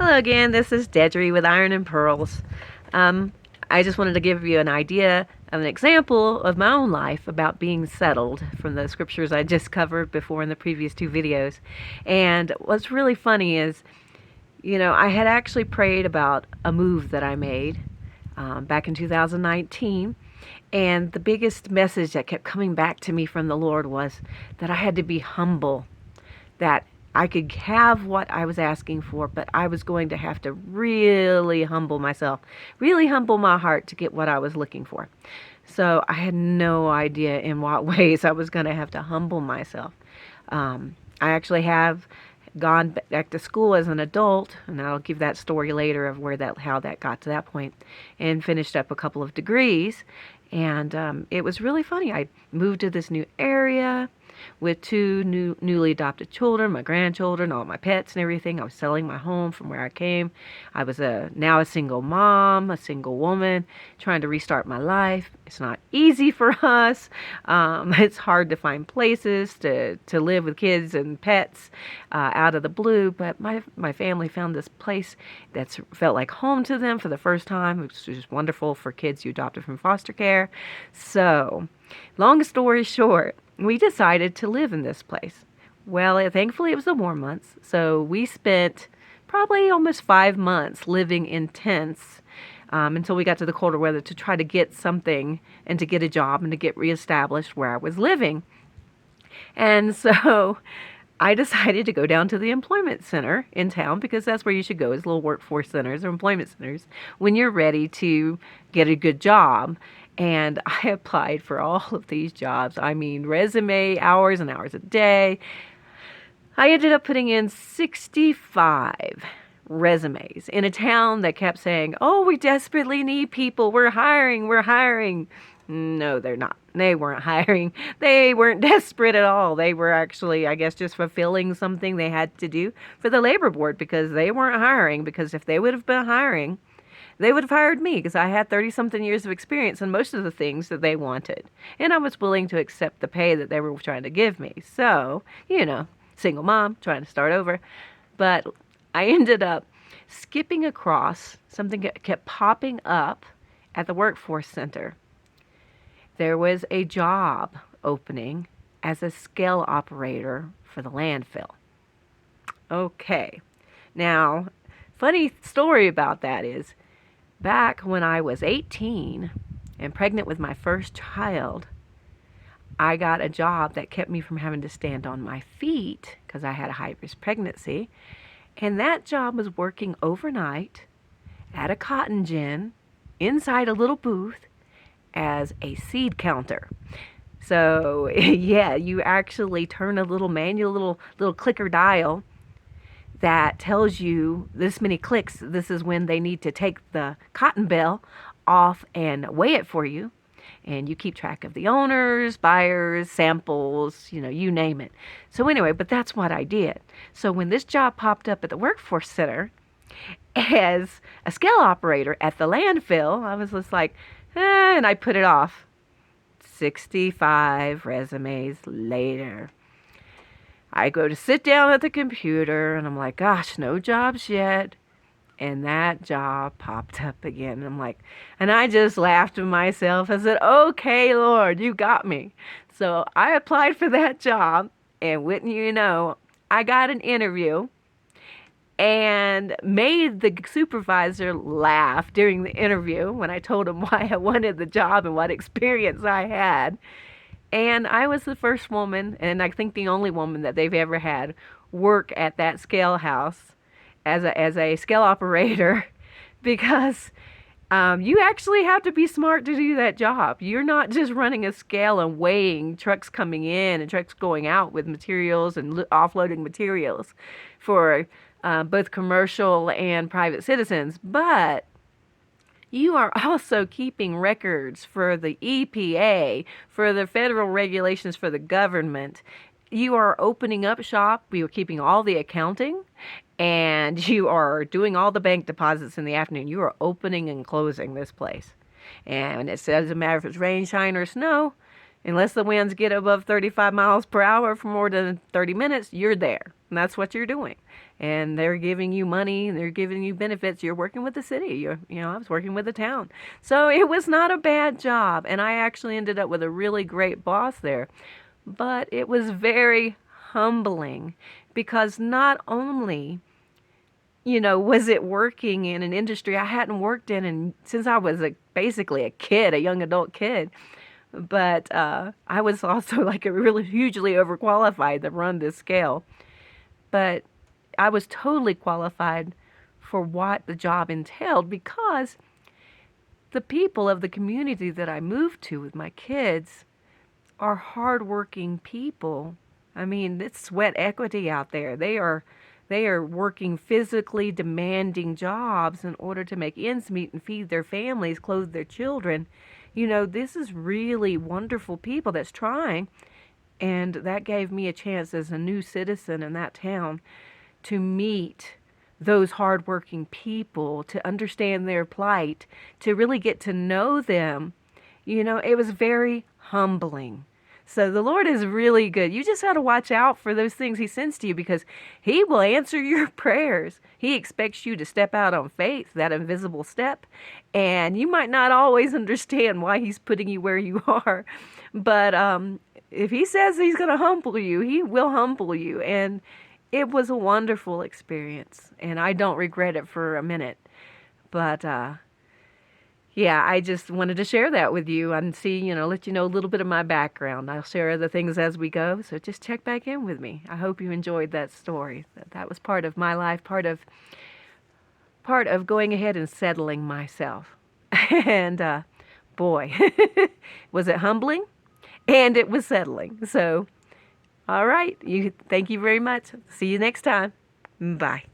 Hello again, this is Dedry with Iron and Pearls. Um, I just wanted to give you an idea of an example of my own life about being settled from the scriptures I just covered before in the previous two videos. And what's really funny is, I had actually prayed about a move that I made back in 2019. And the biggest message that kept coming back to me from the Lord was that I had to be humble, that I could have what I was asking for, but I was going to have to really humble myself, really humble my heart to get what I was looking for. So I had no idea in what ways I was going to have to humble myself. I actually have gone back to school as an adult, and I'll give that story later of how that got to that point, and finished up a couple of degrees. And it was really funny. I moved to this new area with two newly adopted children, my grandchildren, all my pets and everything. I was selling my home from where I came. I was now a single mom, a single woman, trying to restart my life. It's not easy for us. It's hard to find places to live with kids and pets out of the blue, but my family found this place that's felt like home to them for the first time, which was wonderful for kids you adopted from foster care. So, long story short, we decided to live in this place. Well, thankfully it was the warm months, so we spent probably almost 5 months living in tents until we got to the colder weather to try to get something and to get a job and to get reestablished where I was living. And so I decided to go down to the employment center in town, because that's where you should go, is little workforce centers or employment centers, when you're ready to get a good job. And I applied for all of these jobs. I mean, resume, hours and hours a day. I ended up putting in 65 resumes in a town that kept saying, "Oh, we desperately need people. We're hiring. We're hiring." No, they're not. They weren't hiring. They weren't desperate at all. They were actually, I guess, just fulfilling something they had to do for the labor board, because they weren't hiring. Because if they would have been hiring, they would have hired me, because I had 30-something years of experience in most of the things that they wanted. And I was willing to accept the pay that they were trying to give me. So, single mom, trying to start over. But I ended up skipping across something that kept popping up at the workforce center. There was a job opening as a scale operator for the landfill. Okay. Now, funny story about that is, back when I was 18 and pregnant with my first child, I got a job that kept me from having to stand on my feet because I had a high-risk pregnancy. And that job was working overnight at a cotton gin inside a little booth as a seed counter. So, yeah, you actually turn a little manual, little clicker dial that tells you this many clicks. This is when they need to take the cotton bale off and weigh it for you. And you keep track of the owners, buyers, samples, you name it. So anyway, but that's what I did. So when this job popped up at the workforce center as a scale operator at the landfill, I was just like, and I put it off. 65 resumes later, I go to sit down at the computer and I'm like, gosh, no jobs yet. And that job popped up again. And I just laughed to myself. I said, okay, Lord, you got me. So I applied for that job, and wouldn't you know, I got an interview and made the supervisor laugh during the interview when I told him why I wanted the job and what experience I had. And I was the first woman, and I think the only woman that they've ever had, work at that scale house as a scale operator, because you actually have to be smart to do that job. You're not just running a scale and weighing trucks coming in and trucks going out with materials and offloading materials for both commercial and private citizens, but you are also keeping records for the EPA, for the federal regulations for the government. You are opening up shop. You are keeping all the accounting, and you are doing all the bank deposits in the afternoon. You are opening and closing this place. And it doesn't matter if it's rain, shine, or snow. Unless the winds get above 35 miles per hour for more than 30 minutes, you're there. And that's what you're doing. and they're giving you money, they're giving you benefits. You're working with the city. I was working with the town. So it was not a bad job, and I actually ended up with a really great boss there. But it was very humbling because not only was it working in an industry I hadn't worked in and since I was basically a kid, a young adult kid, but I was also like a really hugely overqualified to run this scale. But I was totally qualified for what the job entailed because the people of the community that I moved to with my kids are hardworking people. I mean, it's sweat equity out there. They are working physically demanding jobs in order to make ends meet and feed their families, clothe their children. This is really wonderful people that's trying. And that gave me a chance as a new citizen in that town to meet those hardworking people, to understand their plight, to really get to know them. It was very humbling. So the Lord is really good. You just got to watch out for those things He sends to you because He will answer your prayers. He expects you to step out on faith, that invisible step. And you might not always understand why He's putting you where you are. But if He says He's going to humble you, He will humble you. And it was a wonderful experience. And I don't regret it for a minute. But yeah, I just wanted to share that with you and let you know a little bit of my background. I'll share other things as we go, so just check back in with me. I hope you enjoyed that story. That was part of my life, part of going ahead and settling myself. And boy, was it humbling, and it was settling. So, all right, thank you very much. See you next time. Bye.